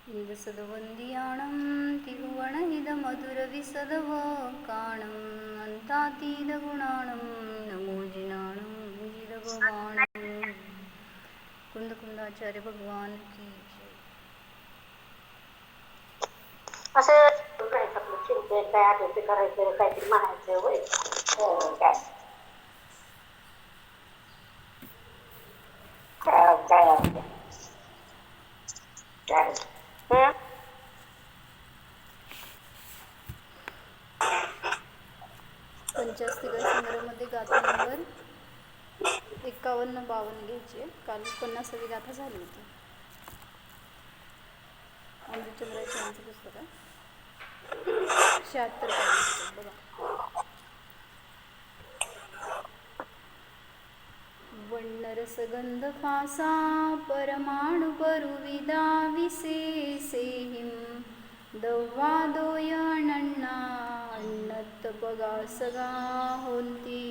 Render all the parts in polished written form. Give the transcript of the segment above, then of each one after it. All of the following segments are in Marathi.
इंद्रसदवंदियाणं तिरुवणहिदमधुरविसदवकाणं अन्तातीतगुणाणं नमो जिनाणं जिदभवानं कुंदकुंदाचार्य भगवान की जय. असं करायचं आपलं चिंतन काय आठवतं ते करायचं काहीतरी म्हणायचं होय काय काय काय पंचास्तिका संग्रहमध्ये गाथा नंबर 51-52 घ्यायची आहे. काल 50वी गाथा झाली होती. अमृतचंद्राच्या यांचं पुस्तक आहे. 76 पाहिजे बघा. वण्णरसगंध फासा परमाणु परुविदा विशेषेहिं दव्वादोयणण्णा अण्णत्त पगा सगा होंती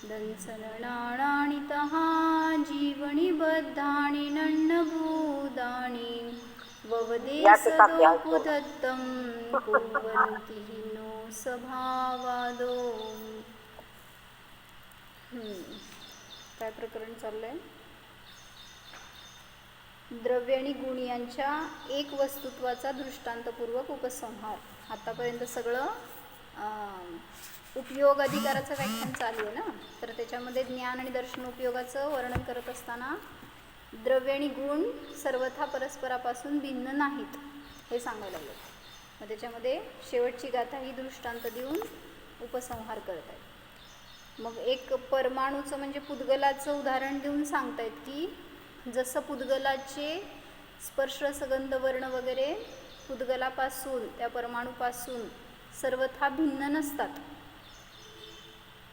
दंसनणाणितः जीवनी बद्धानि नण्णभूतानि ववदेसदोपुदत्तं कुर्वन्ति नो स्वभावादो. काय प्रकरण चाललंय? द्रव्य आणि गुण यांच्या एक वस्तुत्वाचा दृष्टांतपूर्वक उपसंहार. आतापर्यंत सगळं उपयोग अधिकाराचं व्याख्यान चालू आहे ना, तर त्याच्यामध्ये ज्ञान आणि दर्शन उपयोगाचं वर्णन करत असताना द्रव्य आणि गुण सर्वथा परस्परापासून भिन्न नाहीत हे सांगायला लागलं. मग त्याच्यामध्ये शेवटची गाथा ही दृष्टांत देऊन उपसंहार करत आहेत. मग एक परमाणूचं म्हणजे पुद्गलाचं उदाहरण देऊन सांगतायत की जसं पुद्गलाचे स्पर्श रसगंध वर्ण वगैरे पुद्गलापासून त्या परमाणूपासून सर्वथा भिन्न नसतात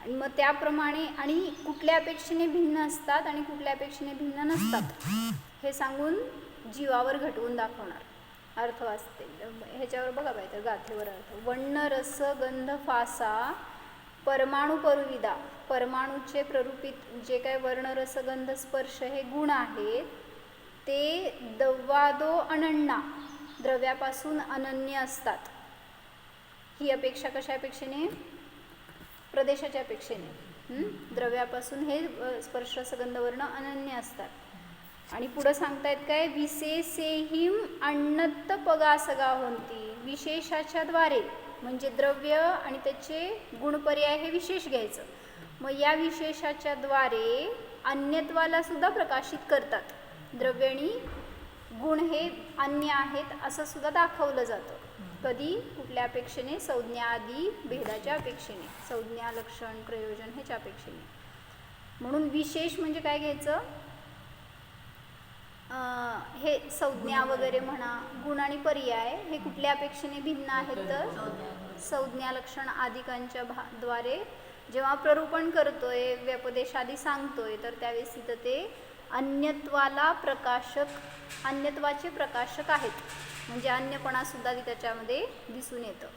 आणि मग त्याप्रमाणे आणि कुठल्या अपेक्षेने भिन्न असतात आणि कुठल्या अपेक्षेने भिन्न नसतात हे सांगून जीवावर घटवून दाखवणार अर्थ वाचते. ह्याच्यावर बघा पाहिजे गाथेवर अर्थ. वर्ण रस गंध फासा परमाणु परुविदा, परमाणूचे प्ररूपित जे काय वर्ण रसगंध स्पर्श हे गुण आहेत ते दव्वादो अनन्ना द्रव्यापासून अनन्य असतात. ही अपेक्षा कशा अपेक्षेने? प्रदेशाच्या अपेक्षेने. द्रव्यापासून हे स्पर्श रसगंध वर्ण अनन्य असतात. आणि पुढं सांगतायत काय? विशेषेहिम अण्णत्त पगासगा होंती, विशेषाच्या द्वारे म्हणजे द्रव्य आणि त्याचे गुणपर्याय हे विशेष घ्यायचं. मग या विशेषाच्या द्वारे अन्यत्वाला सुद्धा प्रकाशित करतात. द्रव्य आणि गुण हे अन्य आहेत असं सुद्धा दाखवलं जातं. कधी? कुठल्या अपेक्षेने? संज्ञा आदी भेदाच्या अपेक्षेने, संज्ञा लक्षण प्रयोजन ह्याच्या अपेक्षेने. म्हणून विशेष म्हणजे काय घ्यायचं? हे संज्ञा वगैरे म्हणा, गुण आणि पर्याय हे कुठल्या अपेक्षेने भिन्न आहेत? तर संज्ञा लक्षण आदिकांच्या द्वारे जेव्हा प्ररूपण करतोय, व्यपदेश आदी सांगतोय, तर त्यावेळेस तिथं ते अन्यत्वाला प्रकाशक, अन्यत्वाचे प्रकाशक आहेत. म्हणजे अन्यपणा सुद्धा त्याच्यामध्ये दिसून येतं.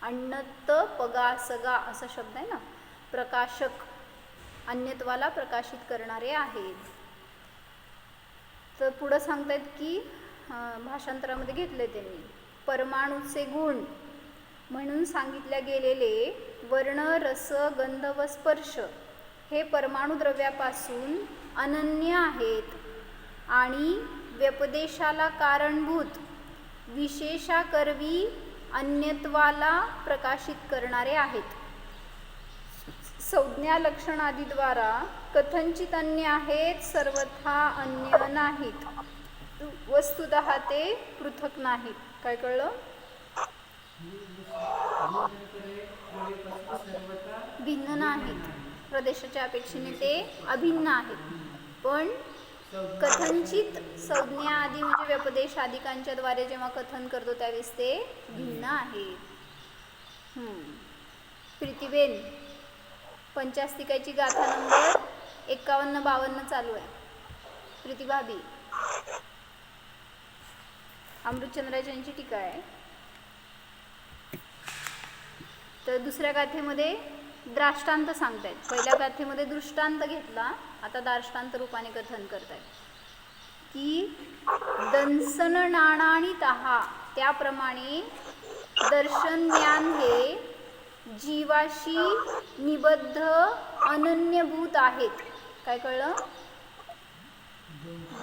अण्णत्त पगा सगा असा शब्द आहे ना, प्रकाशक, अन्यत्वाला प्रकाशित करणारे आहेत. तर पुढं सांगतायत की भाषांतरामध्ये घेतले त्यांनी परमाणूचे गुण म्हणून सांगितल्या गेलेले वर्ण रस गंध व स्पर्श हे परमाणू द्रव्यापासून अनन्य आहेत आणि व्यपदेशाला कारणभूत विशेषाकरवी अन्यत्वाला प्रकाशित करणारे आहेत. संज्ञा लक्षण आदीद्वारा कथनचित अन्य आहेत, सर्वथा अन्य नाहीत. वस्तुतः ते पृथक नाहीत. काय कळलं? भिन्न नाहीत. प्रदेशाच्या अपेक्षेने ते अभिन्न आहेत. पण कथनचित संज्ञा आदी म्हणजे व्यपदेश आदिकांच्या द्वारे जेव्हा कथन करतो त्यावेळेस ते भिन्न आहेत. प्रीतीबेन, पंचास्तिकाची गाथा नंबर 51-52 चालू आहे. प्रीतीभाभी, अमृतचंद्राची टीका आहे. तर दुसऱ्या गाथेमध्ये द्राष्टांत सांगतायत. पहिल्या गाथेमध्ये दृष्टांत घेतला, आता दार्ष्टांत रूपाने कथन करतायत. की दंसन नाणानी तहा, त्याप्रमाणे दर्शन ज्ञान हे जीवाशी निबद्ध अनन्यभूत आहेत. काय कळलं?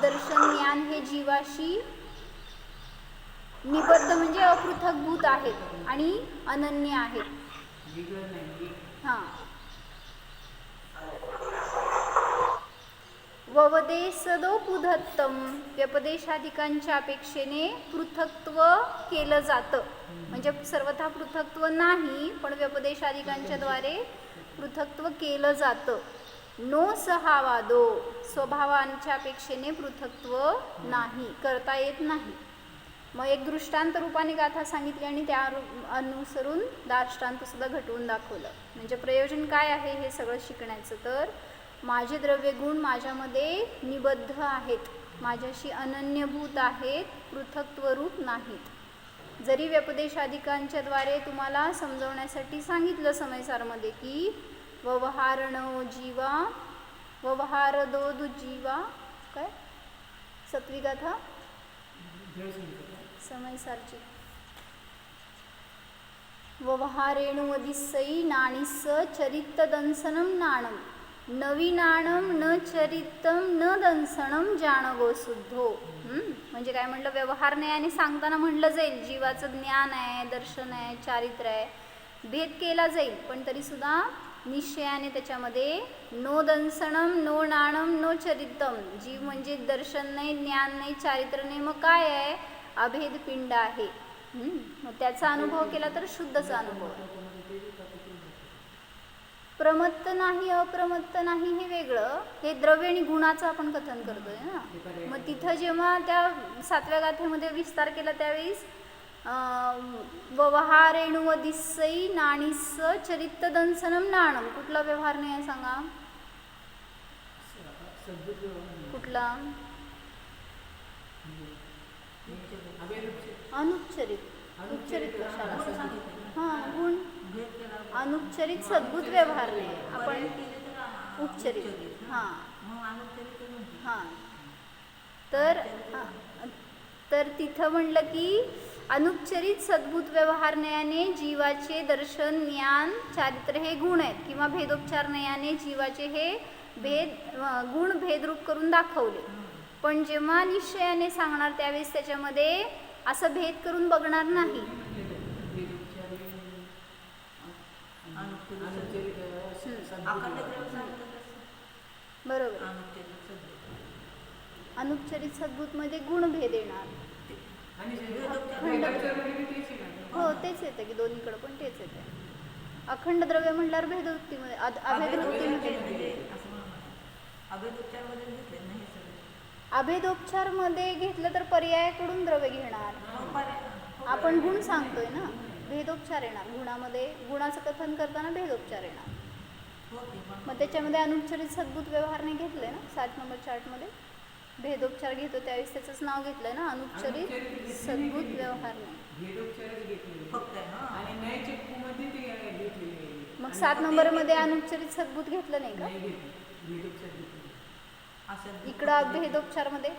दर्शन ज्ञान हे जीवाशी निबद्ध म्हणजे अपृथकभूत आहेत आणि अनन्य आहेत. हां. ववदेसदोपुधत्तम, व्यपदेशाधिकांच्या अपेक्षेने पृथक्त्व केलं जातं. म्हणजे सर्वथा पृथक्त्व नाही, पण व्यपदेशाधिकांच्या द्वारे पृथक्त्व केलं जातं. नो सहावादो, स्वभावांच्या अपेक्षेने पृथक्त्व नाही, करता येत नाही. मग एक दृष्टांत रूपाने गाथा सांगितली आणि त्या अनुसरून दाष्टांत सुद्धा घटवून दाखवलं. म्हणजे प्रयोजन काय आहे हे सगळं शिकण्याचं? तर माझे द्रव्यगुण माझ्यामध्ये निबद्ध आहेत, माझ्याशी अनन्यभूत आहेत, पृथक्त्वरूप नाहीत. जरी व्यपदेशाधिकांच्या द्वारे तुम्हाला समजवण्यासाठी सांगितलं समयसारमध्ये की व्यवहारणो जीवा व्यवहारदो दुजीवा, काय सत्वी गाथा समयसारची, व्यवहारेणुवदिसई नाणीस चरित्त दंसनम नाणम, नवी नाणम न चरित्तम न दंसनम जानगो शुद्धो. म्हणजे काय म्हटलं? व्यवहार न्यायाने सांगताना म्हणलं जाईल जीवाचं ज्ञान आहे, दर्शन आहे, चारित्र्य आहे, भेद केला जाईल, पण तरीसुद्धा निश्चयाने त्याच्यामध्ये नो दंसनम नो नाणम नो चरित्तम, जीव म्हणजे दर्शन नाही, ज्ञान नाही, चारित्र्य नाही, मग काय आहे? अभेद पिंड आहे. मग त्याचा अनुभव केला तर शुद्धचा अनुभव. प्रमत्त नाही अप्रमत्त नाही हे वेगळं, हे द्रव्य आणि गुणाचं आपण कथन करतोय ना. मग तिथं जेव्हा त्या 7व्या गाथेमध्ये विस्तार केला त्यावेळेस व्यवहारेणुवदिसई नाणीस चरित्त दंसनम नाणम, कुठला व्यवहार नाही आहे सांगा? कुठला? अनुपचरित. उपचरित कशाला? हां, गुण. अनुपचरित सद्भूत व्यवहार नाही, आपण उपचरित. हां हां. तर तिथं म्हणलं की अनुपचरित सद्भूत व्यवहार नयाने जीवाचे दर्शन ज्ञान चारित्र्य हे गुण आहेत, किंवा भेदोपचार नयाने जीवाचे हे गुण भेदरूप करून दाखवले. पण जेव्हा निश्चयाने सांगणार त्यावेळेस त्याच्यामध्ये असं भेद करून बघणार नाही. बरोबर. अनुपचरित सद्भूत मध्ये गुणभेद येणार. हो, तेच येतं की दोन्हीकडे पण तेच येते. अखंड द्रव्य म्हटल्यावर भेदवृत्तीमध्ये अभेदवृत्तीमध्ये अभेदोपचार मध्ये घेतलं तर पर्यायाकडून द्रव्य घेणार. आपण गुण सांगतोय ना, भेदोपचार येणार. गुणामध्ये गुणाचं कथन करताना भेदोपचार येणार. मग त्याच्यामध्ये अनुपचरित सद्भूत व्यवहार नाही घेतलंय ना 7 नंबर चार्टमध्ये. भेदोपचार घेतो त्यावेळेस त्याचंच नाव घेतलंय ना, अनुपचरित सद्भूत व्यवहार नाही. मग 7 नंबरमध्ये अनुपचरित सद्भूत घेतलं नाही का? इकडं भेदोपचार मध्ये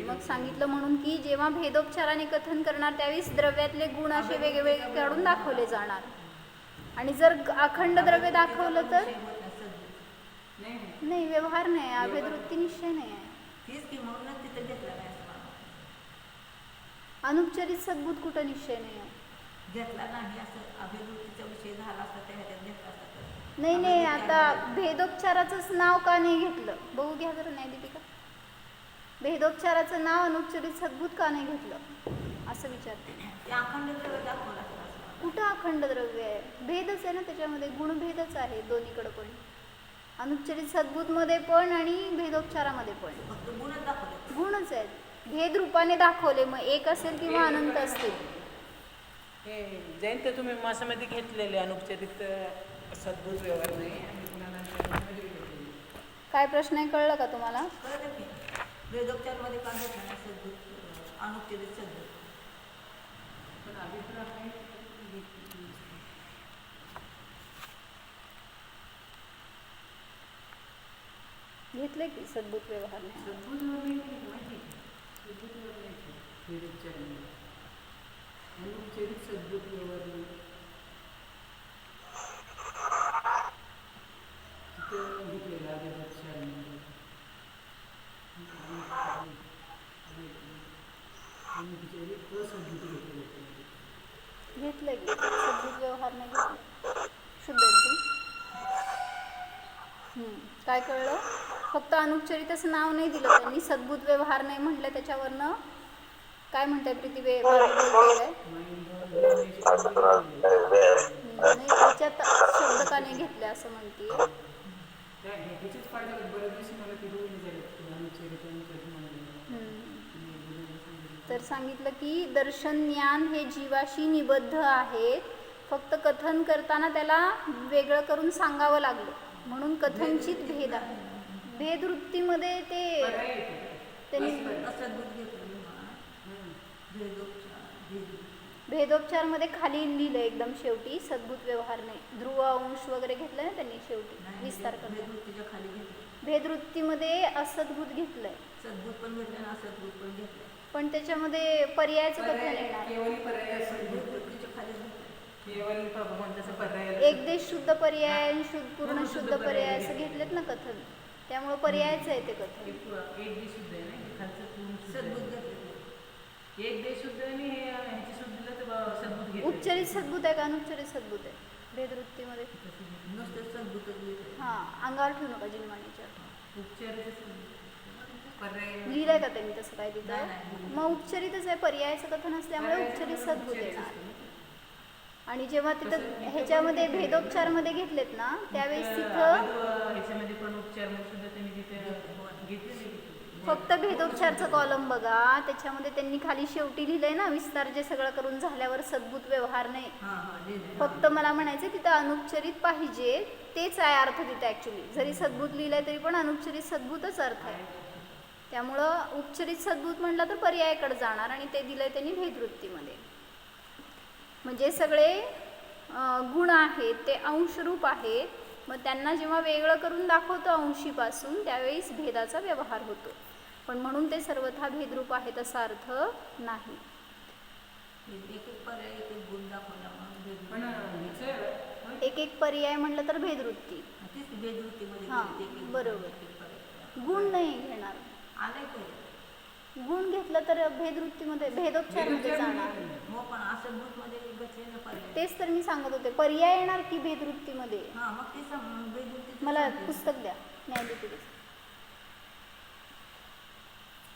मग सांगितलं म्हणून की जेव्हा भेदोपचाराने कथन करणार त्यावेळेस द्रव्यातले गुण असे वेगवेगळे काढून दाखवले जाणार. आणि जर अखंड द्रव्य दाखवलं तर नाही, व्यवहार नाही, अभेदवृत्ती निश्चय नाही आहे. अनुपचरित सद्भूत कुठं निश्चय नाही आहे? नाही, आता भेदोपचाराचंच नाव का नाही घेतलं बघू घ्या जरा न्यायदीपिका. भेदोपचाराचं नाव अनुपचरित सद्भूत का नाही घेतलं असं विचारते. कुठं अखंड द्रव्य आहे? भेदच आहे ना त्याच्यामध्ये, गुणभेदच आहे दोन्हीकडे पण. अनुपचरित सद्भूत मध्ये पण आणि भेदोपचारामध्ये पण गुणच आहेत, भेद रूपाने दाखवले. मग एक असेल किंवा अनंत असतील. जयंत तुम्ही मासामध्ये घेतलेले अनुपचरित सद्भूत व्यवहार नाही. काय प्रश्न आहे कळलं का तुम्हाला? वेदोपचार मध्ये का घेतला सद्भूत अनुपचरित सद्भूत? पण अभिप्राय घेतलंय की सद्भूत व्यवहार नाही सद्बुद्धीवर नाही केली माहिती आहे का? सद्बुद्धीवर नाही केली वेदोच्चारामध्ये. अनुपचारिक सद्बुद्ध व्यवहार नाही. तिथं घेतलेलं आदिवाचारामध्ये अनुपचारिक असद्बुद्धी घेतलेलं होतं. घेतलंय की सद्भूत व्यवहार नाही घेतलं शुद्ध आहे तू काय कळलं फक्त अनुपचरितचं नाव नाही दिलं त्यांनी सद्भूत व्यवहार नाही म्हटलं त्याच्यावरनं काय म्हणताय प्रीती बोलते नाही त्याच्यात शब्द का नाही घेतले असं म्हणते ह्याचेच फायदे बऱ्याच दिवशी मला ते दोन्ही झाले अनुपचारिक अनुपचारिक म्हणून. तर सांगितलं की दर्शन ज्ञान हे जीवाशी निबद्ध आहेत फक्त कथन करताना त्याला वेगळं करून सांगावं लागलं म्हणून कथनचित भेद आहे भेदवृत्तीमध्ये ते त्यांनी असद्भूत घेतलं भेदोपचार भेदोपचारमध्ये खाली लिहिलं एकदम शेवटी सद्भूत व्यवहार नाही ध्रुव अंश वगैरे घेतलं ना त्यांनी शेवटी विस्तार करतो भेदवृत्तीच्या खाली घेतलं भेदवृत्तीमध्ये असद्भूत घेतलंय सद्भूत पण घेतलं आणि असद्भूत पण घेतलं पण त्याच्यामध्ये पर्यायाचं कथन येणार केवळ पर्याय असेल भेदवृत्तीच्या खाली घेतलं केवळ भगवंताचा पर्याय एकदेश शुद्ध पर्याय आणि पूर्ण शुद्ध पर्याय असं घेतलेत ना कथन त्यामुळे पर्यायचं आहे ते कथन एक देश शुद्ध आहे ना हे खालचं पूर्ण शुद्ध सद्भूत आहे. घेतलं एक देश शुद्ध आहे आणि हे ह्याची शुद्धीला तर सद्भूत घेतलं. उच्चरित सद्भूत आहे का अनुच्चरित सद्भूत आहे भेदवृत्तीमध्ये नुसतं सद्भूतच घेतलं हां अंगावर ठेवू नका जिनमानीच्या उपचाराचं पर्याय लिहिलंय का त्यांनी तसं काय तिथं नाही. मग उपचरितच आहे पर्यायाचं कथन असल्यामुळे उपचरित सद्भूत येणार आणि जेव्हा तिथं ह्याच्यामध्ये भेदोपचारमध्ये घेतलेत ना त्यावेळेस तिथं ह्याच्यामध्ये पण उपचार मग सुद्धा त्यांनी तिथे घेतलेले फक्त भेदोपचारचं कॉलम बघा त्याच्यामध्ये त्यांनी खाली शेवटी लिहिलंय ना विस्तार जे सगळं करून झाल्यावर सद्भूत व्यवहार नाही हां हां लिहिलं फक्त मला म्हणायचं तिथं अनुपचरित पाहिजे तेच आहे अर्थ तिथं ॲक्च्युली जरी सद्भूत लिहिलंय तरी पण अनुपचरित सद्भूतच अर्थ आहे त्यामुळं उपचरित सद्भूत म्हटलं तर पर्यायाकडे जाणार आणि ते दिलंय त्यांनी भेदवृत्तीमध्ये म्हणजे सगळे गुण आहेत ते अंशरूप आहेत मग त्यांना जेव्हा वेगळं करून दाखवतो अंशीपासून त्यावेळेस भेदाचा व्यवहार होतो पण म्हणून ते सर्वथा भेदरूप आहेत असा अर्थ नाही एक एक पर्याय एक एक गुण दाखवला मग पण भेदवृत्ती ह्याचं एक एक पर्याय म्हटलं तर भेदवृत्ती तीच भेदवृत्तीमध्ये हां, एक एक बरोबर. एक एक पर्याय. गुण नाही घेणार आलंय काही गुण घेतलं तर भेदवृत्तीमध्ये भेदोपचारमध्ये जाणार हो पण असद्भूतमध्ये घेतले ना पर्याय तेच तर मी सांगत होते पर्याय येणार की भेदवृत्तीमध्ये हां मग ते भेदवृत्ती मला पुस्तक द्या न्यायलिपीचं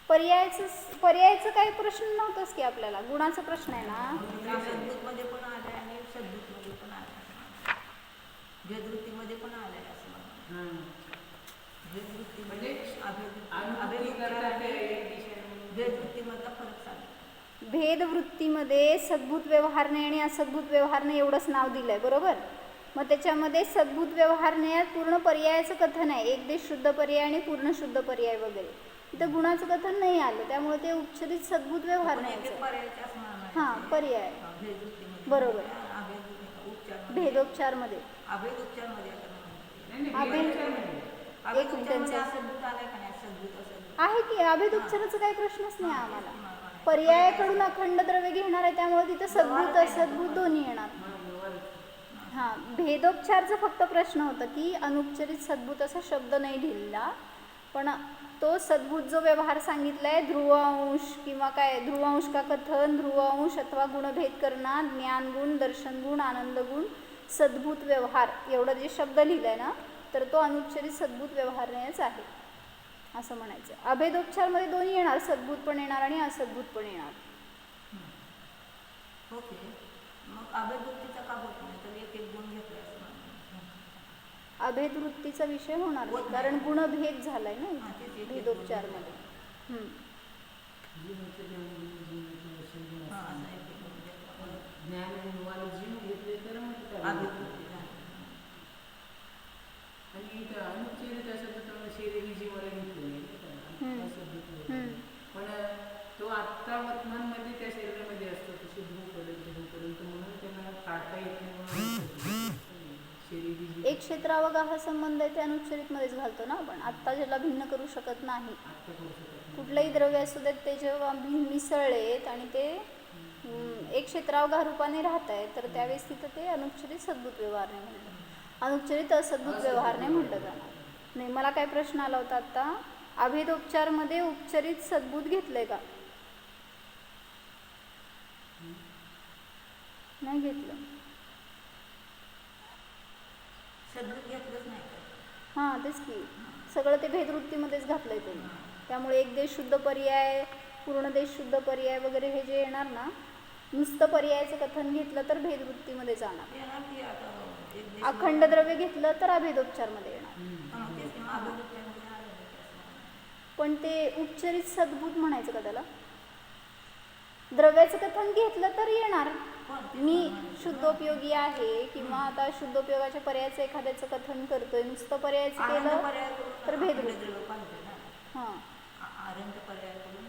पर्यायाचं काही प्रश्न नव्हताच की आपल्याला गुणाचा प्रश्न आहे ना असद्भूतमध्ये पण आलंय आणि सद्भूतमध्ये पण आलंय भेदवृत्तीमध्ये पण आलंय असं मला भेदवृत्तीमध्ये भेदवृत्तीमधला फरक सांग भेदवृत्तीमध्ये सद्भूत व्यवहारणे आणि असद्भूत व्यवहारणे एवढंच नाव दिलंय बरोबर मग त्याच्यामध्ये सद्भूत व्यवहारण्यात पूर्ण पर्यायाचं कथन आहे एक देश शुद्ध पर्याय आणि पूर्ण शुद्ध पर्याय वगैरे इथं गुणाचं कथन नाही आलं त्यामुळे ते उपचरित सद्भूत व्यवहार पण एक नाही एक पर्यायचे असणार नाही. हां पर्याय भेदवृत्तीमध्ये बरोबर. उपचारमध्ये भेदोपचारमध्ये अभेद उपचारमध्ये आता म्हणून. नाही अभेद अभेद एक मिनिट उपचारमध्ये त्यांचं. असद्भूत आलंय का नाही सद्भूत असद्भूत आहे की अभेद उपचाराचा काही प्रश्नच नाही आम्हाला पर्यायाकडून अखंड द्रव्य घेणार आहे त्यामुळे तिथं सद्भूत असद्भूत दोन्ही येणार हां भेदोपचारचा फक्त प्रश्न होता की अनुपचरित सद्भूत असा शब्द नाही लिहिला पण तो सद्भूत जो व्यवहार सांगितलाय ध्रुवांश किंवा काय ध्रुवांश का कथन ध्रुवांश अथवा गुणभेद करणा ज्ञानगुण दर्शनगुण आनंदगुण सद्भूत व्यवहार एवढं जे शब्द लिहिलाय ना तर तो अनुपचरित सद्भूत व्यवहारच आहे असं म्हणायचं अभेदोपचारमध्ये दोन्ही येणार सद्भूत पण येणार आणि असद्भूत पण येणार ओके मग अभेदवृत्तीचा का होत नाही तर एक एक गुण घेतलाय असं म्हणून. अभेदवृत्तीचा विषय होणार नाही होत कारण नाही. गुणभेद झालाय हां, ना तेच एक एक भेदोपचारमध्ये हां असं एक एक गुण घेतला. ज्ञान आणि वाल जीव घेतले तर मग तिथं अभेदवृत्ती झाली. आणि इथं अनुपचारित असं तर शरीरी जीवाला घेतलेलं पण तो आत्ता वर्तमानमध्ये त्या शरीरामध्ये असतो तो शुद्ध होईपर्यंत म्हणून त्यांना काढता येत नाही म्हणून शरीरी जी एक क्षेत्रावगा हा संबंध आहे ते अनुच्चरितमध्येच घालतो ना आपण. आत्ता ज्याला भिन्न करू शकत नाही, आत्ता करू शकत नाही. कुठलंही द्रव्य असू देत ते जेव्हा मिसळलेत आणि ते एक क्षेत्रावघा रूपाने राहत आहे तर त्यावेळेस तिथं ते अनुच्चरित सद्भूत व्यवहार नाही म्हणलं, अनुच्चरित असद्भूत व्यवहार नाही म्हटलं जाणार. नाही, मला काय प्रश्न आला होता आत्ता, अभेदोपचारमध्ये उपचरित सद्भूत घेतलंय का? नाही घेतलं. सद्भूत घेतलंच नाही का? हां तेच की, सगळं ते भेदवृत्तीमध्येच घातलंय त्यांनी. त्यामुळे एक देश शुद्ध पर्याय, पूर्ण देश शुद्ध पर्याय वगैरे हे जे येणार ना, नुसतं पर्यायाचं कथन घेतलं तर भेदवृत्तीमध्ये जाणार. येणार की आता एक देश अखंड द्रव्य घेतलं तर अभेदोपचारमध्ये येणार. तेच की, मग अभेदोपचारमध्ये आलं नाही का असं. पण ते उपचरित सद्भूत म्हणायचं का त्याला? द्रव्याचं कथन घेतलं तर येणार. पण ते मी शुद्धोपयोगी आहे किंवा आता शुद्धोपयोगाच्या पर्यायाचं एखाद्याचं कथन करतोय, नुसतं पर्यायाचं आरंभ केलं पर्यायाकडून तर अखंड भेदवृत्ती. द्रव्य पाहिजे ना. हां आरंभ पर्यायाकडून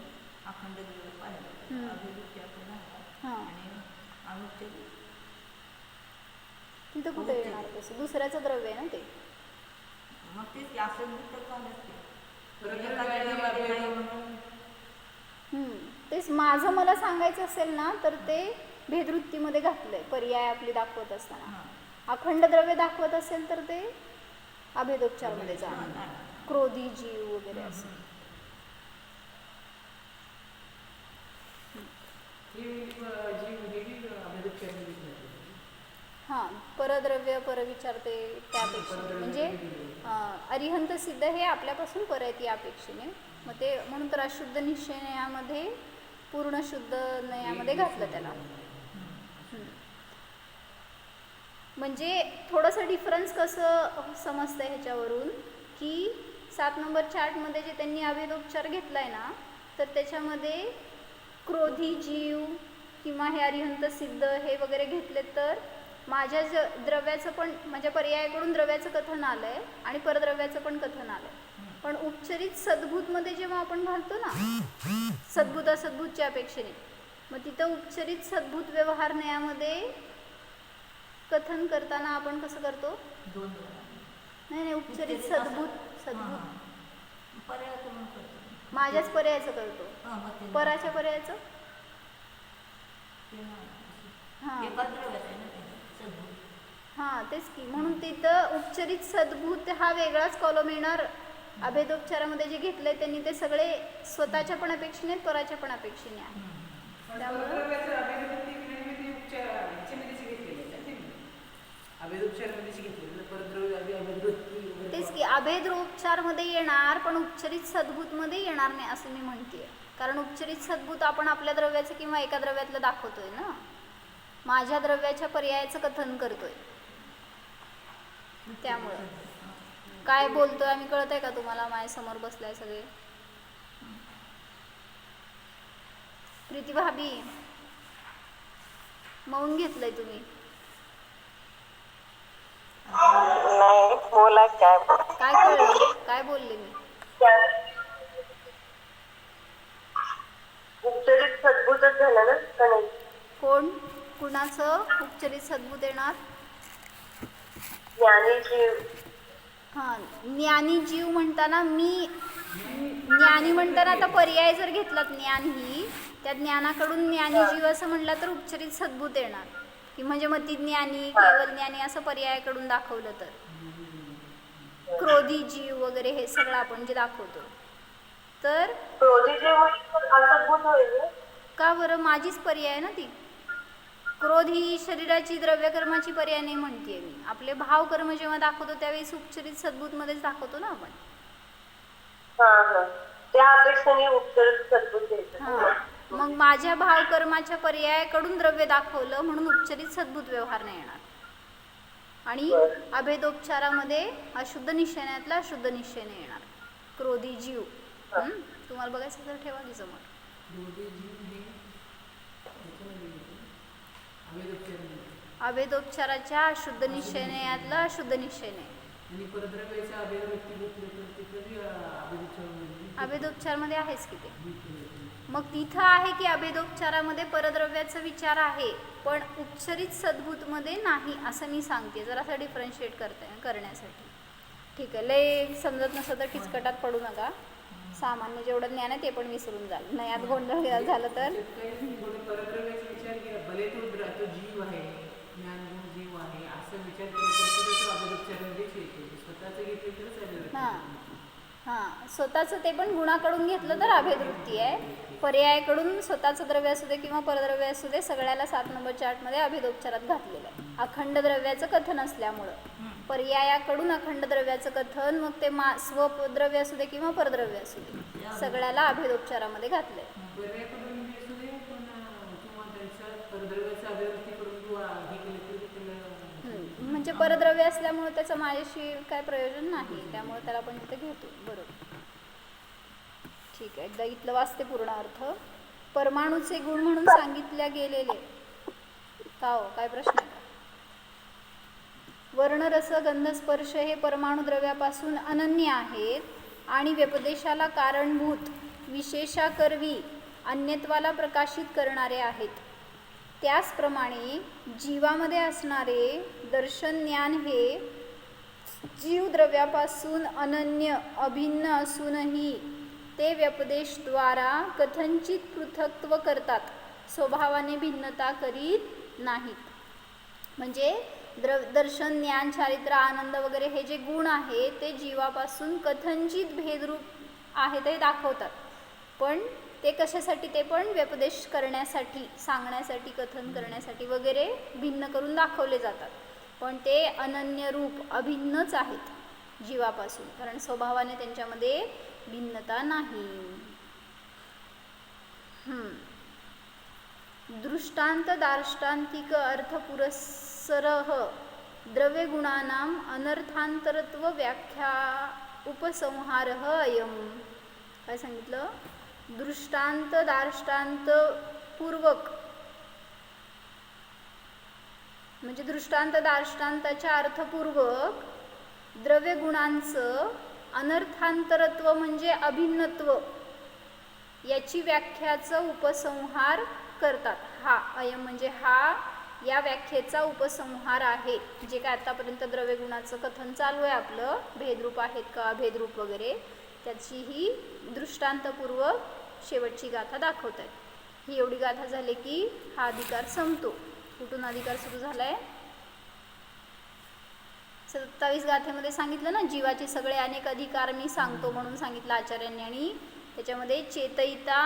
अखंड द्रव्य पाहिजे, अभेदोपचार झाला हां, आणि अनुच्चरित तिथं कुठे येणार तसं? दुसऱ्याचं द्रव्य आहे ना ते. मग तेच की, असं तर झालंच की. परत एका काय द्रव्यामध्ये आपल्याला- नाही म्हणून तेच माझं मला सांगायचं असेल ना तर ते भेदवृत्तीमध्ये घातलंय पर्याय आपली दाखवत असताना. हां. अखंड द्रव्य दाखवत असेल तर ते अभेदोपचारमध्ये जाणार. हां. क्रोधी जीव वगैरे असं. ही जी वेगळी अभेदोपचारमध्ये घेतली. हां, परद्रव्य परविचारते त्यापेक्षा म्हणजे अरिहंत सिद्ध हे आपल्यापासून पर आहेत या अपेक्षेने. मग ते म्हणून तर अशुद्ध निश्चयामध्ये पूर्ण शुद्ध नयामध्ये घातलं त्याला. म्हणजे थोडंसं डिफरन्स कसं समजतं ह्याच्यावरून की 7 नंबर चार्टमध्ये जे त्यांनी अभेदोपचार घेतला आहे ना, तर त्याच्यामध्ये क्रोधी जीव किंवा हे अरिहंत सिद्ध हे वगैरे घेतले तर माझ्या द्रव्याचं पण, माझ्या पर्यायाकडून द्रव्याचं कथन आलं आहे आणि परद्रव्याचं पण कथन आलं आहे. पण उपचरित सद्भूतमध्ये जेव्हा आपण घालतो ना, सद्भूत असद्भूतच्या अपेक्षेने, मग तिथं उपचरित सद्भूत व्यवहार न्यायामध्ये कथन करताना आपण कसं करतो? दोन नाही, उपचरित सद्भूत पर्यायाकडून करतो. माझ्याच पर्यायाचं करतो. हां, मग ते पराच्या पर्यायाचं ते नाही. हां एका द्रव्यात आहे ना ते सद्भूत. हां तेच की, म्हणून तिथं उपचरित सद्भूत हा वेगळाच कॉलम येणार. अभेदोपचारामध्ये जे घेतलंय त्यांनी ते सगळे स्वतःच्या पण अपेक्षेने पराच्या पण अपेक्षेने आहे. त्यामुळं परद्रव्याचं अभेदवृत्ती विनयमध्ये उपचार ह्याच्यामध्येच घेतलेलं आहे ना ते. अभेदोपचारमध्येच घेतलेलं परद्रव्य अभेदवृत्ती वगैरे. तेच की, अभेदोपचारमध्ये येणार पण उपचरित सद्भूतमध्ये येणार नाही असं मी म्हणते. कारण उपचरित सद्भूत आपण आपल्या द्रव्याचं किंवा एका द्रव्यातलं दाखवतोय ना, माझ्या द्रव्याच्या पर्यायाचं कथन करतोय. त्यामुळं काय बोलतोय आम्ही कळत आहे का तुम्हाला? माझ्यासमोर बसलाय सगळे. प्रीती भाभी, मौन घेतलंय तुम्ही? नाही बोला काय काय कळलं? काय बोलले मी? उपचरित सद्भूतच झालं ना का नाही? कोण कुणाचं उपचरित सद्भूत येणार? ज्ञानीची हां, ज्ञानी जीव म्हणताना मी ज्ञानी म्हणताना आता पर्याय जर घेतला ज्ञान ही, त्या ज्ञानाकडून ज्ञानी जीव असं म्हणला तर उपचरित सद्भूत येणार. की म्हणजे मती ज्ञानी, केवळ ज्ञानी असं पर्यायाकडून दाखवलं तर. क्रोधी जीव वगैरे हे सगळं आपण जे दाखवतो तर क्रोधीची असद्भूत होईल ना? का बरं? माझीच पर्याय आहे ना ती. क्रोध ही शरीराची द्रव्यकर्माची पर्याय नाही म्हणते मी. आपले भावकर्म जेव्हा दाखवतो त्यावेळेस उपचरित सद्भूतमध्येच दाखवतो ना आपण. हा त्या अपेक्षेने उपचरित सद्भूत द्यायचं. हां, मग माझ्या भावकर्माच्या पर्यायाकडून द्रव्य दाखवलं म्हणून उपचरित सद्भूत व्यवहार नाही येणार. आणि अभेदोपचारामध्ये अशुद्ध निश्चयातला अशुद्ध निश्चयने येणार. क्रोधी जीव तुम्हाला बघायचं तर ठेवा की समोर. क्रोधी जीव हे ह्याच्यामध्ये येतं. अभेदोपचारमध्ये. अभेदोपचाराच्या अशुद्ध निश्चयने अशुद्ध निश्चयने. आणि परद्रव्याचा अभेदवृत्ती घेतली तर तिथं बी अभेदोपचारमध्ये अभेदोपचारमध्ये आहेच की ते. मग तिथं आहे की अभेदोपचारामध्ये परद्रव्याचा विचार आहे, पण उच्चरित सद्भूतमध्ये नाही, असं मी सांगते जरासं डिफरन्शिएट करण्यासाठी. ठीक आहे, लय समजत नसतं तर किचकटात पडू नका. सामान्य जेवढं ज्ञान आहे ते पण विसरून जाल, नाही यात गोंधळ झालं तर. परद्रव्याचा विचार केला, भले तो जीव आहे, ज्ञानगुण जीव आहे असं विचार केला तर तो अभेदोपचारामध्येच येतो. स्वतःचं घेतलं तरच अभेदोपचार. हां, स्वतःचं ते पण गुणाकडून घेतलं तर अभेदवृत्ती आहे. पर्यायाकडून स्वतःचं द्रव्य असू दे किंवा परद्रव्य असू दे, सगळ्याला 7 नंबर चार्टमध्ये अभेदोपचारात घातलेलं आहे. अखंड द्रव्याचं कथन असल्यामुळं पर्यायाकडून अखंड द्रव्याचं कथन, मग ते स्वद्रव्य असू दे किंवा परद्रव्य असू दे, सगळ्याला अभेदोपचारामध्ये घातलंय. पर्यायाकडून हे असू दे पण किंवा त्यांच्या परद्रव्याचा अभेदवृत्ती करून किंवा हे केलं तरी त्याला म्हणजे परद्रव्य असल्यामुळे त्याचं माझ्याशी काय प्रयोजन नाही, त्यामुळे त्याला पण तिथे घेतो. बरोबर, ठीक आहे. एकदा इथलं वाचते पूर्ण अर्थ. परमाणूचे गुण म्हणून सांगितल्या गेलेले का हो, काय प्रश्न आहे? वर्ण रस गंध स्पर्श हे परमाणू द्रव्यापासून अनन्य आहेत आणि व्यपदेशाला कारणभूत विशेषाकरवी अन्यत्वाला प्रकाशित करणारे आहेत. त्याचप्रमाणे जीवामध्ये असणारे दर्शन ज्ञान हे जीव द्रव्यापासून अनन्य अभिन्न असूनही ते व्यपदेशद्वारा कथंचित पृथक्त्व करतात, स्वभावाने भिन्नता करीत नाहीत. म्हणजे दर्शन ज्ञान चारित्र्य आनंद वगैरे हे जे गुण आहे ते जीवापासून कथंचित भेदरूप आहे ते दाखवतात, पण ते कशासाठी? ते पण व्यपदेश करण्यासाठी, सांगण्यासाठी, कथन करण्यासाठी वगैरे भिन्न करून दाखवले जातात, पण ते अनन्य रूप अभिन्नच आहेत जीवापासून, कारण स्वभावाने त्यांच्यामध्ये भिन्नता नाही. दृष्टांत दार्ष्टान्तिक अर्थपुरस्सरः द्रव्यगुणानां अनर्थांतरत्व व्याख्या उपसंहारः अयम्. काय सांगितलं? दृष्टांत दार्ष्टान्त पूर्वक, म्हणजे दृष्टांत दार्ष्टांताच्या अर्थपूर्वक द्रव्यगुणांचं अनर्थांतरत्व म्हणजे अभिन्नत्व याची व्याख्याचं उपसंहार करतात. हा अयम म्हणजे हा या व्याख्येचा उपसंहार आहे. जे काय आतापर्यंत द्रव्यगुणाचं कथन चालू आहे आपलं, भेदरूप आहेत का अभेदरूप वगैरे, त्याची ही दृष्टांतपूर्वक शेवटची गाथा दाखवत आहेत. ही एवढी गाथा झाली की हा अधिकार संपतो. कुठून अधिकार सुरू झालाय? 27 गाथेमध्ये सांगितलं ना, जीवाचे सगळे अनेक अधिकार मी सांगतो म्हणून सांगितलं आचार्यांनी, आणि त्याच्यामध्ये चेतयिता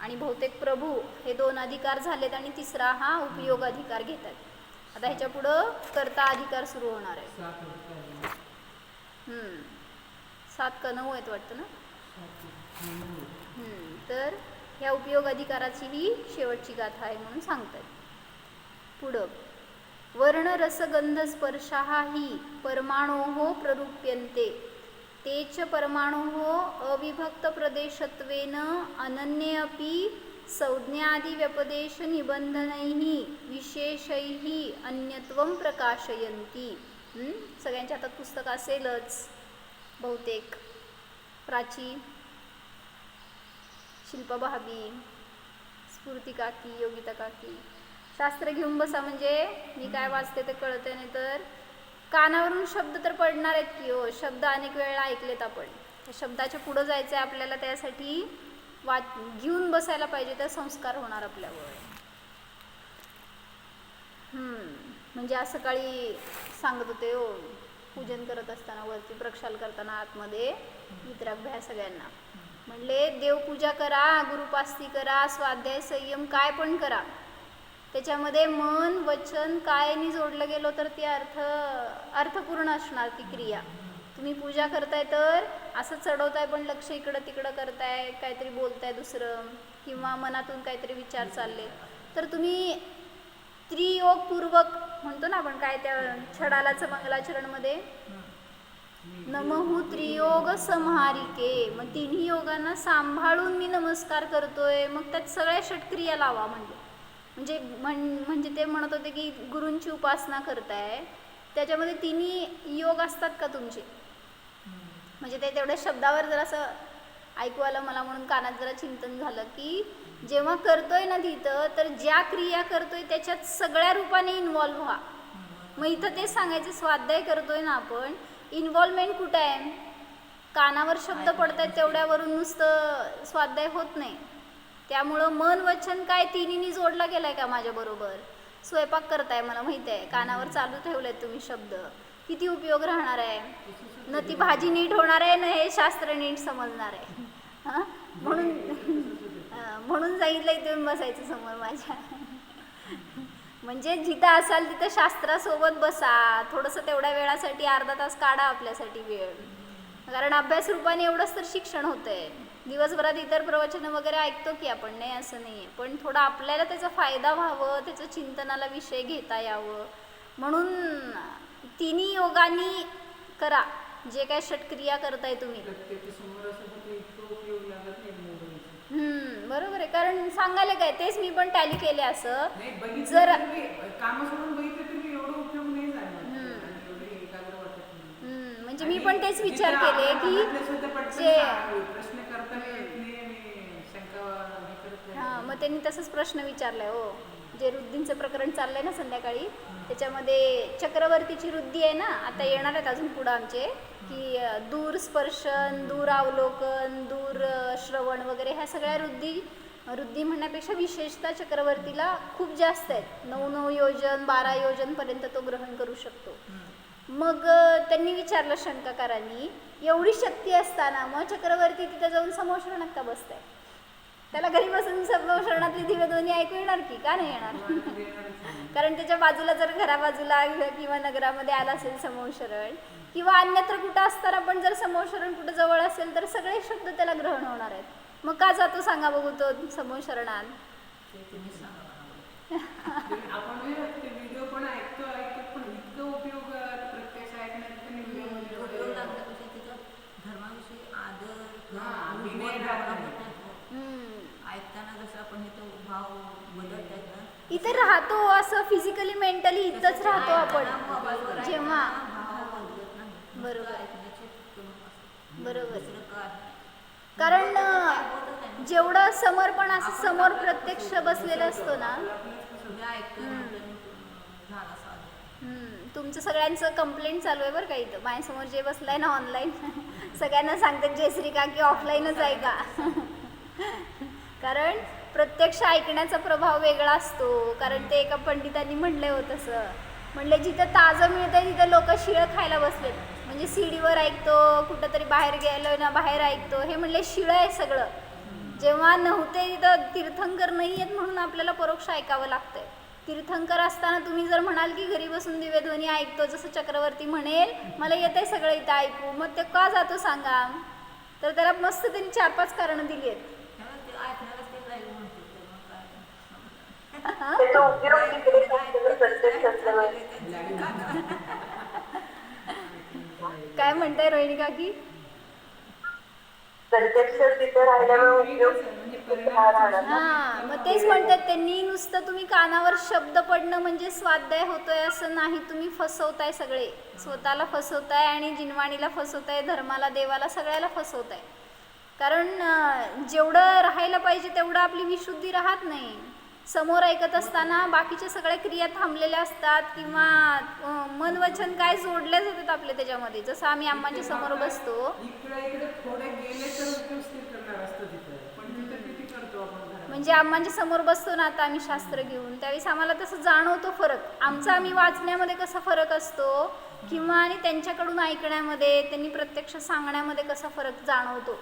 आणि बहुतेक प्रभू हे 2 अधिकार झालेत आणि तिसरा हा उपयोग अधिकार घेत आहेत. आता ह्याच्या पुढं कर्ता अधिकार सुरू होणार आहे. 7 का 9 आहेत वाटतं ना. तर ह्या उपयोग अधिकाराची ही शेवटची गाथा आहे म्हणून सांगतात. पुढं वर्ण रसगंध स्पर्शाः हि परमाणोः प्ररूप्यन्ते तेच परमाणोः अविभक्त प्रदेशत्वेन अनन्ये अपि संज्ञादि व्यपदेश निबंधनैः विशेषैः अन्यत्वं प्रकाशयन्ति. सगळ्यांच्या हातात पुस्तक असेलच बहुतेक. प्राची, शिल्पा भाभी, स्फूर्ती काकी, योगिता काकी, शास्त्र घेऊन बसा, म्हणजे मी काय वाचते ते कळते, नाही तर कानावरून शब्द तर पडणार आहेत की हो. शब्द अनेक वेळा ऐकलेत आपण, त्या शब्दाच्या पुढं जायचं आहे आपल्याला, त्यासाठी घेऊन बसायला पाहिजे, तर संस्कार होणार आपल्यावर. म्हणजे आज सकाळी सांगत होते हो, पूजन करत असताना वरती प्रक्षाल करताना आतमध्ये वितराग सगळ्यांना म्हणले, देवपूजा करा, गुरुपास्ती करा, स्वाध्याय संयम काय पण करा, त्याच्यामध्ये मन वचन कायनी जोडलं गेलो तर ती अर्थपूर्ण असणार ती क्रिया. तुम्ही पूजा करताय तर असं चढवताय पण लक्ष इकडं तिकडं करताय, काहीतरी बोलताय दुसरं, किंवा मनातून काहीतरी विचार चालले, तर तुम्ही त्रियोगपूर्वक म्हणतो ना आपण, काय त्या छडालाचं मंगलाचरणमध्ये नमहु त्रियोग संहारिके, मग तिन्ही योगांना सांभाळून मी नमस्कार करतोय, मग त्यात सगळ्या षटक्रिया लावा. म्हणजे ते म्हणत होते की गुरूंची उपासना करताय, त्याच्यामध्ये तिन्ही योग असतात का तुमचे? म्हणजे ते तेवढ्या शब्दावर जर असं ऐकू आलं मला म्हणून कानात जरा चिंतन झालं की जेव्हा करतोय ना तिथं तर ज्या क्रिया करतोय त्याच्यात सगळ्या रूपाने इन्व्हॉल्व्ह व्हा. मग इथं तेच सांगायचं, स्वाध्याय करतोय ना आपण, इन्व्हॉल्वमेंट कुठं आहे? कानावर शब्द पडत आहेत तेवढ्यावरून नुसतं स्वाध्याय होत नाही. त्यामुळं मन वचन काय तिन्हीनी जोडला गेलाय का माझ्याबरोबर? स्वयंपाक करताय मला माहिती आहे, कानावर चालू ठेवलेत तुम्ही शब्द, किती उपयोग राहणार आहे न ती भाजी नीट होणार आहे न हे शास्त्र नीट समजणार आहे. हां म्हणून सांगितलं इथे येऊन बसायचं समोर माझ्या. म्हणजे जिथं असाल तिथं शास्त्रासोबत बसा, थोडंसं तेवढ्या वेळासाठी अर्धा तास काढा आपल्यासाठी वेळ, कारण अभ्यास रूपाने एवढंच तर शिक्षण होतंय. दिवसभरात इतर प्रवचनं वगैरे ऐकतो की आपण, नाही असं नाही आहे, पण थोडा आपल्याला त्याचा फायदा व्हावं, त्याचं चिंतनाला विषय घेता यावं म्हणून तिन्ही योगांनी करा जे काय षटक्रिया करताय तुम्ही. समोर असं फक्त इतकं उपयोग लागत नाही मोबाईलचा. बरोबर आहे, कारण सांगायला काय, तेच मी पण टॅली केले असं. नाही बघितलं जर तर मी कामं सोडून बघितलं तर मी एवढं उपयोग नाही झाला आणि एवढे एकाग्र वाटत नाही. म्हणजे मी पण तेच विचार केले की जे प्रश्न करताना येत नाही आणि शंका हे करत नाही. हां, मग त्यांनी तसंच प्रश्न विचारलाय हो. जे रुद्धींचं प्रकरण चाललंय ना संध्याकाळी, त्याच्यामध्ये चक्रवर्तीची रुद्धी आहे ना, आता येणार आहेत अजून पुढं आमचे, की दूर स्पर्शन, दूर अवलोकन, दूर श्रवण वगैरे ह्या सगळ्या रुद्धी म्हणण्यापेक्षा विशेषतः चक्रवर्तीला खूप जास्त आहेत. 9 योजन 12 योजनपर्यंत तो ग्रहण करू शकतो. मग त्यांनी विचारलं शंकाकारांनी, एवढी शक्ती असताना मग चक्रवर्ती तिथं जाऊन समोशरणात का बसताय? त्याला घरी बसून समोशरणातली दिव्यध्वनी ऐकू येणार की का नाही येणार? कारण त्याच्या बाजूला जर घराबाजूला किंवा नगरामध्ये आला असेल समोशरण, किंवा अन्यत्र कुठं असताना पण जर समोशरण कुठं जवळ असेल तर सगळे शब्द त्याला ग्रहण होणार आहेत. मग का जातो सांगा बघू तो समोशरणात? आपण ते व्हिडिओ पण ऐकतो पण इतकं उपयोग प्रत्यक्ष ऐकण्यात पण उपयोग लागण्यापेक्षा तिथं धर्माविषयी आदर ऐकताना जसं आपण इथं भाव बदलतात ना, इथे राहतो असं फिजिकली मेंटली इथंच राहतो आपण जेव्हा. बरोबर बरोबर, कारण जेवढं समर्पण असं समोर प्रत्यक्ष बसलेलं असतो ना. तुमचं सगळ्यांचं कंप्लेंट चालू आहे बरं का इथं माझ्यासमोर जे बसलाय ना ऑनलाईन. सगळ्यांना सांगतात जयश्री का की ऑफलाईनच आहे का. कारण प्रत्यक्ष ऐकण्याचा प्रभाव वेगळा असतो. कारण ते एका पंडितांनी म्हणलं होतं तसं, म्हणले जिथं ताजं मिळतंय तिथं लोक शिळं खायला बसलेत. म्हणजे सीडीवर ऐकतो, कुठंतरी बाहेर गेलो ना बाहेर ऐकतो, हे म्हणले शिळं आहे सगळं. जेव्हा नव्हते तिथं तीर्थंकर नाही आहेत म्हणून आपल्याला परोक्ष ऐकावं लागतंय. तीर्थंकर असताना तुम्ही जर म्हणाल की घरी बसून दिव्यध्वनी ऐकतो, जसं चक्रवर्ती म्हणेल मला येतंय सगळं इथं ऐकू, मग ते का जातो सांगा? तर त्याला मस्त त्यांनी 4-5 कारणं दिली आहेत. काय म्हणताय रोहिणी काकी? हां, मग तेच म्हणतात त्यांनी, नुसतं तुम्ही कानावर शब्द पडणं म्हणजे स्वाध्याय होतोय असं नाही. तुम्ही फसवताय सगळे, स्वतःला फसवताय आणि जिनवाणीला फसवताय, धर्माला देवाला सगळ्याला फसवताय. कारण जेवढं राहायला पाहिजे तेवढं आपली विशुद्धी राहत नाही. समोर ऐकत असताना बाकीच्या सगळ्या क्रिया थांबलेल्या असतात किंवा मन वचन काय जोडले जातात आपले त्याच्यामध्ये. जसं आम्ही अम्माच्या समोर बसतो, म्हणजे अम्मांच्या समोर बसतो ना आता आम्ही शास्त्र घेऊन, त्यावेळेस आम्हाला तसं जाणवतो फरक. आम्ही वाचण्यामध्ये कसा फरक असतो किंवा आणि त्यांच्याकडून ऐकण्यामध्ये, त्यांनी प्रत्यक्ष सांगण्यामध्ये कसा फरक जाणवतो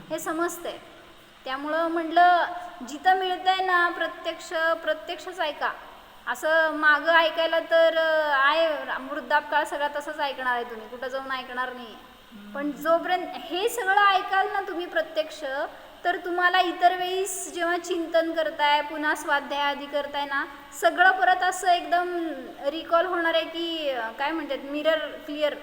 हे समजतंय. त्यामुळं म्हटलं जिथं मिळतंय ना प्रत्यक्षच ऐका. असं मागं ऐकायला तर आहे, वृद्धापकाळ सगळा तसंच ऐकणार आहे तुम्ही, कुठं जाऊन ऐकणार नाही. पण जोपर्यंत हे सगळं ऐकाल ना तुम्ही प्रत्यक्ष, तर तुम्हाला इतर वेळीस जेव्हा चिंतन करताय, पुन्हा स्वाध्याय आधी करताय ना, सगळं परत असं एकदम रिकॉल होणार आहे की काय म्हणतात, मिरर क्लिअर.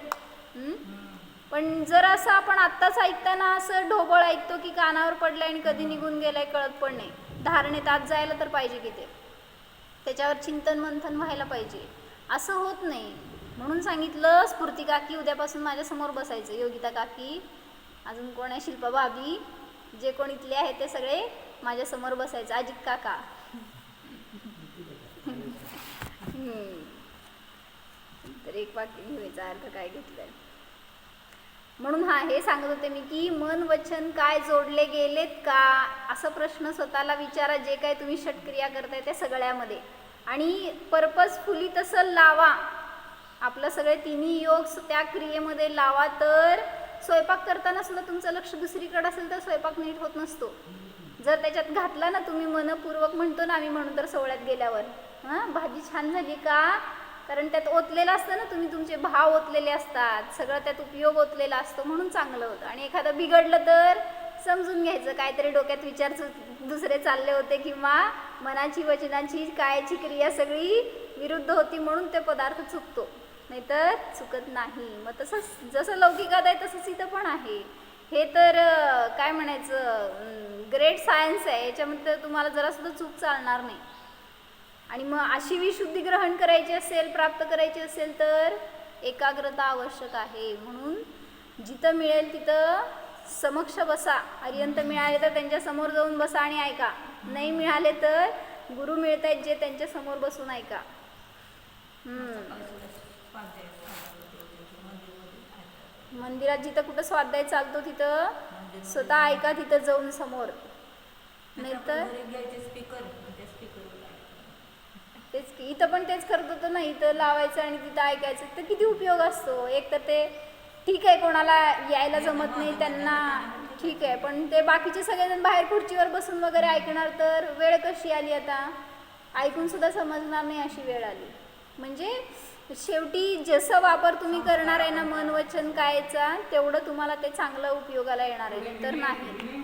पण जर असं आपण आत्ताच ऐकताना असं ढोबळ ऐकतो की कानावर पडलंय आणि कधी निघून गेलाय कळत पण नाही. धारणेत आत जायला तर पाहिजे की ते, त्याच्यावर चिंतन मंथन व्हायला पाहिजे. असं होत नाही. म्हणून सांगितलं स्फूर्ती काकी उद्यापासून माझ्यासमोर बसायचं, योगिता काकी, अजून कोण आहे, शिल्पा भाभी, जे कोण इथले आहेत ते सगळे माझ्यासमोर बसायचं. अजित काका. तर एक वाक्य घेऊयाचा अर्थ काय घेतलंय. म्हणून हे सांगत होते मी की मन वचन काय जोडले गेलेत का, असं प्रश्न स्वतःला विचारा. जे काय तुम्ही षटक्रिया करताय त्या सगळ्यामध्ये, आणि पर्पजफुली तसं लावा. आपलं सगळे तिन्ही योग त्या क्रियेमध्ये लावा. तर स्वयंपाक करताना सुद्धा तुमचं लक्ष दुसरीकडे असेल तर स्वयंपाक नीट होत नसतो. जर त्याच्यात घातला ना तुम्ही, मनपूर्वक म्हणतो ना आम्ही, म्हणून तर सोहळ्यात गेल्यावर भाजी छान झाली का, कारण त्यात ओतलेलं असतं ना, तुम्ही तुमचे भाव ओतलेले असतात, सगळं त्यात उपयोग ओतलेला असतो, म्हणून चांगलं होतं. आणि एखादं बिघडलं तर समजून घ्यायचं, काहीतरी डोक्यात विचार दुसरे चालले होते, किंवा मनाची वचनाची कायाची क्रिया सगळी विरुद्ध होती, म्हणून ते पदार्थ चुकतो, नाहीतर चुकत नाही. मग तसंच जसं लौकिकात आहे तसंच इथं पण आहे. हे तर काय म्हणायचं, ग्रेट सायन्स आहे. याच्यामध्ये तुम्हाला जरासुद्धा चूक चालणार नाही. आणि मग अशी विशुद्धी ग्रहण करायची असेल, प्राप्त करायची असेल तर एकाग्रता आवश्यक आहे. म्हणून जिथं मिळेल तिथं समक्ष बसा. अर्यंत मिळाले तर त्यांच्या समोर जाऊन बसा आणि ऐका. नाही मिळाले तर गुरु मिळत आहेत जे, त्यांच्या समोर बसून ऐका. मंदिरात जिथं कुठं स्वाध्याय चालतो तिथं स्वतः ऐका, तिथं जाऊन समोर. नाहीतर तेच की इथं पण तेच करत होतो ना, इथं लावायचं आणि तिथं ऐकायचं, तर किती उपयोग असतो. एक तर ते ठीक आहे, कोणाला यायला जमत नाही त्यांना ठीक आहे, पण ते बाकीचे सगळेजण बाहेर खुर्चीवर बसून वगैरे ऐकणार, तर वेळ कशी आली आता, ऐकून सुद्धा समजणार नाही अशी वेळ आली. म्हणजे शेवटी जसं वापर तुम्ही करणार आहे ना मन वचन कायचा, तेवढं तुम्हाला ते चांगलं उपयोगाला येणार आहे, तर नाही.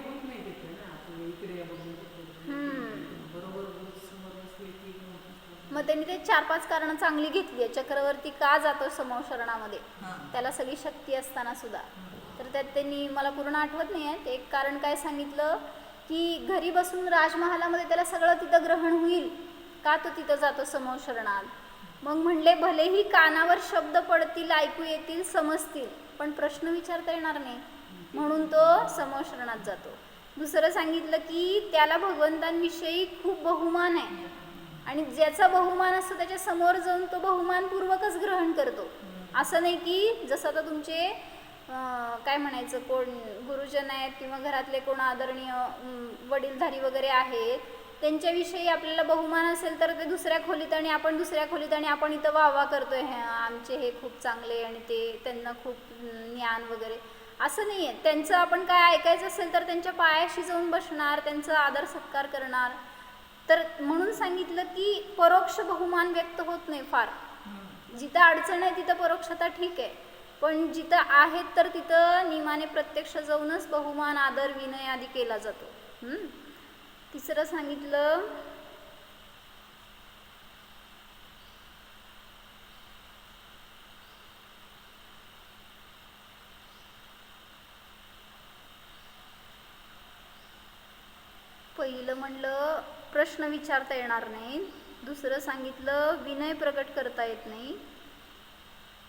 मग त्यांनी ते 4-5 कारणं चांगली घेतली आहे. चक्रवर्ती का जातो समोशरणामध्ये, त्याला सगळी शक्ती असताना सुद्धा. तर त्यात त्यांनी, मला पूर्ण आठवत नाही आहे, ते एक कारण काय सांगितलं की घरी बसून राजमहालामध्ये त्याला सगळं तिथं ग्रहण होईल का, तो तिथं जातो समोशरणात. मग म्हणले भलेही कानावर शब्द पडतील, ऐकू येतील, समजतील, पण प्रश्न विचारता येणार नाही, म्हणून तो समोशरणात जातो. दुसरं सांगितलं की त्याला भगवंतांविषयी खूप बहुमान आहे, आणि ज्याचा बहुमान असतो त्याच्या समोर जाऊन तो बहुमानपूर्वकच ग्रहण करतो. असं नाही की जसं आता तुमचे काय म्हणायचं, कोण गुरुजन आहेत किंवा घरातले कोण आदरणीय वडीलधारी वगैरे आहेत, त्यांच्याविषयी आपल्याला बहुमान असेल तर ते दुसऱ्या खोलीत, आणि आपण दुसऱ्या खोलीत, आणि आपण इथं वाहवा करतोय, आमचे हे खूप चांगले आणि ते त्यांना खूप ज्ञान वगैरे, असं नाही आहे. त्यांचं आपण काय ऐकायचं असेल तर त्यांच्या पायाशी जाऊन बसणार, त्यांचा आदर सत्कार करणार. तर म्हणून सांगितलं की परोक्ष बहुमान व्यक्त होत नाही फार. जिथं अडचण आहे तिथं परोक्षता ठीक आहे, पण जिथं आहेत तर तिथं नियमाने प्रत्यक्ष जाऊनच बहुमान, आदर, विनय आदी केला जातो. तिसरं सांगितलं पहिलं म्हणलं प्रश्न विचारता येणार नाही. दुसरं सांगितलं विनय प्रकट करता येत नाही.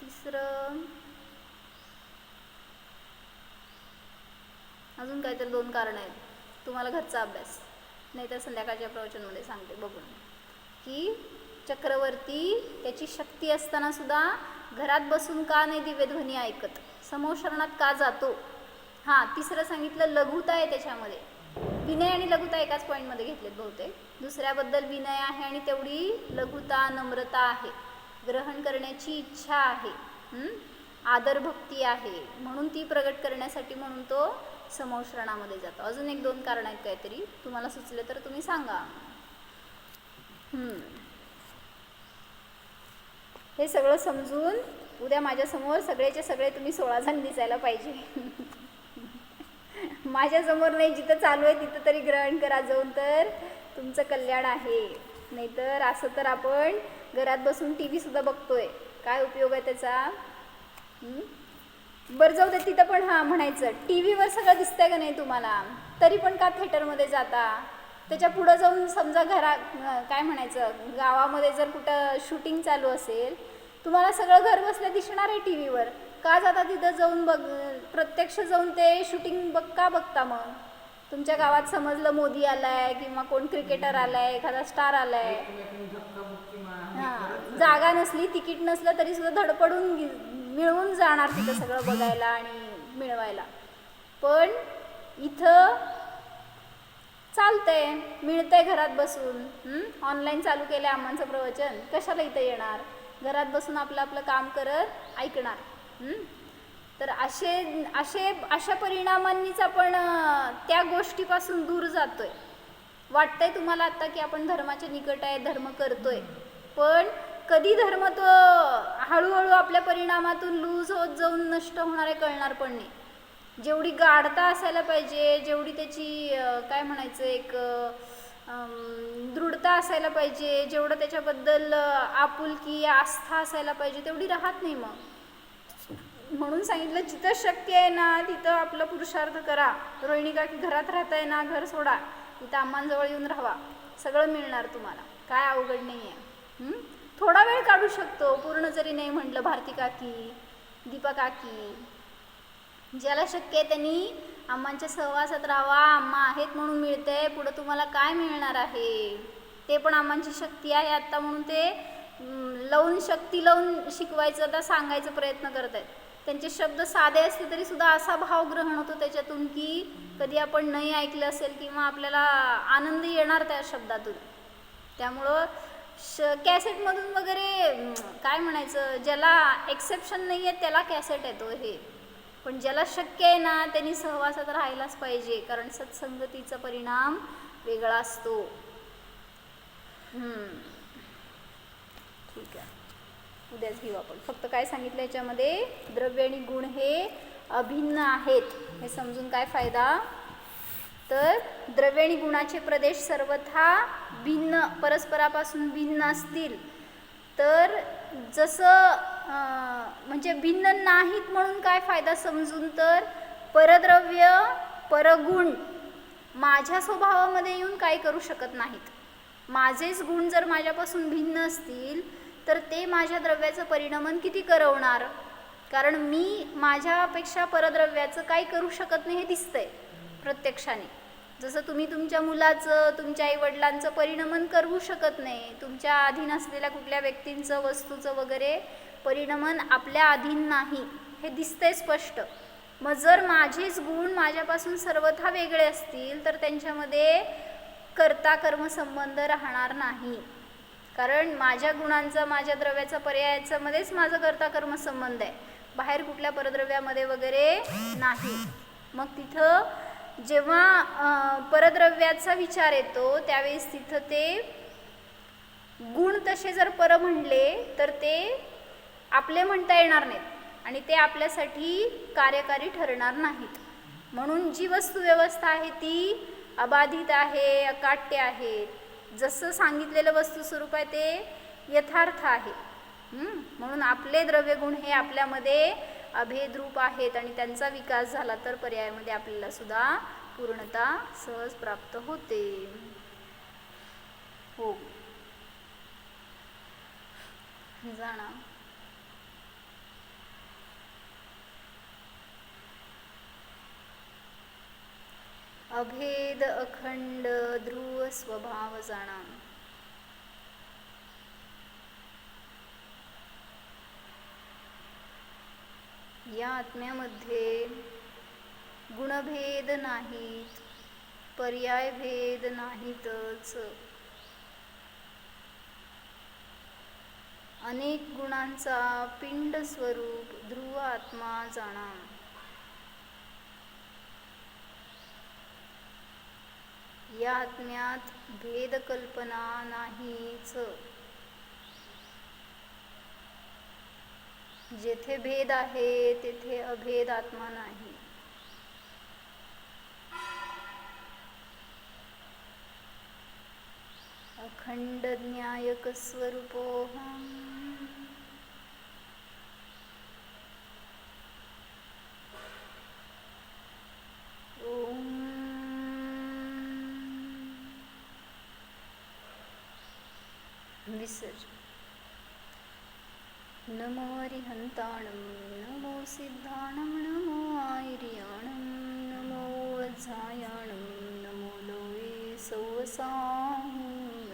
तिसरं अजून काहीतरी 2 कारणं आहेत. तुम्हाला घरचा अभ्यास नाही तर संध्याकाळच्या प्रवचनमध्ये सांगते बघून, की चक्रवर्ती त्याची शक्ती असताना सुद्धा घरात बसून का नाही दिव्यध्वनी ऐकत, समोशरणात का जातो. तिसरं सांगितलं लघुता आहे त्याच्यामध्ये. विनय आणि लघुता एकाच पॉईंटमध्ये घेतलेत बहुतेक. दुसऱ्याबद्दल विनय आहे आणि तेवढी लघुता, नम्रता आहे, ग्रहण करण्याची इच्छा आहे, आदर भक्ती आहे, म्हणून ती प्रगट करण्यासाठी म्हणून तो समोशरणामध्ये जातो. अजून 1-2 कारण आहेत काहीतरी, तुम्हाला सुचले तर तुम्ही सांगा. हे सगळं समजून उद्या माझ्यासमोर सगळेचे सगळे तुम्ही 16 जण दिसायला पाहिजे. माझ्यासमोर नाही, जिथं चालू आहे तिथं तरी ग्रहण करा जाऊन, तर तुमचं कल्याण आहे. नाहीतर असं तर आपण घरात बसून TV सुद्धा बघतोय, काय उपयोग आहे त्याचा. बरं जाऊ दे, तिथं पण म्हणायचं TV वर सगळं दिसतंय का नाही तुम्हाला, तरी पण का थिएटरमध्ये जाता. त्याच्या पुढं जाऊन समजा काय म्हणायचं, गावामध्ये जर कुठं शूटिंग चालू असेल, तुम्हाला सगळं घर बसल्या दिसणार आहे TV वर, का जाता तिथं जाऊन प्रत्यक्ष जाऊन ते शूटिंग का बघता. मग तुमच्या गावात समजलं मोदी आलाय किंवा कोण क्रिकेटर आलाय, एखादा स्टार आलाय, एकमेकांनी धक्काबुक्की हां, जागा नसली, तिकीट नसलं तरी सुद्धा धडपडून मिळवून जाणार तिथं सगळं बघायला आणि मिळवायला. पण इथं चालतंय, मिळतंय घरात बसून. ऑनलाईन चालू केलं आम्हाचं प्रवचन, कशाला इथं येणार, घरात बसून आपलं आपलं काम करत ऐकणार. तर अशा परिणामांनीच आपण त्या गोष्टीपासून दूर जातोय. वाटतंय तुम्हाला आत्ता की आपण धर्माच्या निकट आहे, धर्म करतोय, पण कधी धर्म तो हळूहळू आपल्या परिणामातून लूज होत जाऊन नष्ट होणार आहे कळणार पण नाही. जेवढी गाढता असायला पाहिजे, जेवढी त्याची काय म्हणायचं एक दृढता असायला पाहिजे, जेवढं त्याच्याबद्दल आपुलकी आस्था असायला पाहिजे, तेवढी राहत नाही. मग म्हणून सांगितलं जिथं शक्य आहे ना तिथं आपलं पुरुषार्थ करा. रोहिणी काकी घरात राहताय ना, घर सोडा, इथं अम्मांजवळ येऊन राहावा, सगळं मिळणार तुम्हाला, काय अवघड नाही आहे. थोडा वेळ काढू शकतो, पूर्ण जरी नाही म्हटलं. भारती काकी, दीपा काकी, ज्याला शक्य आहे त्यांनी अम्मांच्या सहवासात राहावा. अम्मा आहेत म्हणून मिळतंय, पुढं तुम्हाला काय मिळणार आहे ते पण अम्मांची शक्ती आहे आत्ता म्हणून ते शक्ती लावून शिकवायचं, आता सांगायचा प्रयत्न करत आहेत. त्यांचे शब्द साधे असले तरी सुद्धा असा भाव ग्रहण होतो त्याच्यातून की कधी आपण नाही ऐकलं असेल किंवा आपल्याला आनंद येणार त्या शब्दातून. त्यामुळं कॅसेटमधून वगैरे काय म्हणायचं, ज्याला एक्सेप्शन नाही आहे त्याला कॅसेट येतो हे, पण ज्याला शक्य आहे ना त्यांनी सहवासात राहायलाच पाहिजे, कारण सत्संगतीचा परिणाम वेगळा असतो. ठीक आहे, उद्याच घेऊ आपण. फक्त काय सांगितलं याच्यामध्ये, द्रव्य आणि गुण हे अभिन्न आहेत हे समजून काय फायदा. तर द्रव्य आणि गुणाचे प्रदेश सर्वथा भिन्न, परस्परापासून भिन्न असतील तर जसं म्हणजे भिन्न नाहीत म्हणून काय फायदा समजून, तर परद्रव्य परगुण माझ्या स्वभावामध्ये येऊन काय करू शकत नाहीत. माझेच गुण जर माझ्यापासून भिन्न असतील तर ते माझ्या द्रव्याचं परिणमन किती करवणार, कारण मी माझ्यापेक्षा परद्रव्याचं काही करू शकत नाही हे दिसतंय प्रत्यक्षाने. जसं तुम्ही तुमच्या मुलाचं, तुमच्या आईवडिलांचं परिणमन करू शकत नाही, तुमच्या अधीन असलेल्या कुठल्या व्यक्तींचं, वस्तूचं वगैरे परिणमन आपल्या अधीन नाही, हे दिसतंय स्पष्ट. मग जर माझेच गुण माझ्यापासून सर्वथा वेगळे असतील तर त्यांच्यामध्ये कर्ता कर्मसंबंध राहणार नाही, कारण माझ्या गुणांचा, माझ्या द्रव्याचा, पर्यायाचा मध्येच माझा कर्ता कर्मसंबंध आहे, बाहेर कुठल्या परद्रव्यामध्ये वगैरे नाही. मग तिथं जेव्हा परद्रव्याचा विचार येतो त्यावेळेस तिथं ते गुण तसे जर पर म्हणले तर ते आपले म्हणता येणार नाहीत आणि ते आपल्यासाठी कार्यकारी ठरणार नाहीत. म्हणून जी वस्तुव्यवस्था आहे ती अबाधित आहे, अकाट्य आहे, जसं सांगितलेलं वस्तू स्वरूप आहे ते यथार्थ आहे. म्हणून आपले द्रव्यगुण हे आपल्यामध्ये अभेदरूप आहेत आणि त्यांचा विकास झाला तर पर्यायामध्ये आपल्याला सुद्धा पूर्णता सहज प्राप्त होते. हो, जाणा. अभेद अखंड ध्रुव स्वभाव जाणा. या आत्म्यामध्ये गुणभेद नाहीत, पर्यायभेद नाहीतच. अनेक गुणांचा पिंड स्वरूप ध्रुव आत्मा जाणा. या आत्म्यात भेद कल्पना नाहीच. जेथे भेद आहे तेथे अभेद आत्मा नाही. अखंड न्यायक स्वरूपोऽहम्. ओम विसर्ज. नमो अरिहंताणं, नमो सिद्धाणं, नमो आयर्याणं, नमो वज्रायाणं, सौसा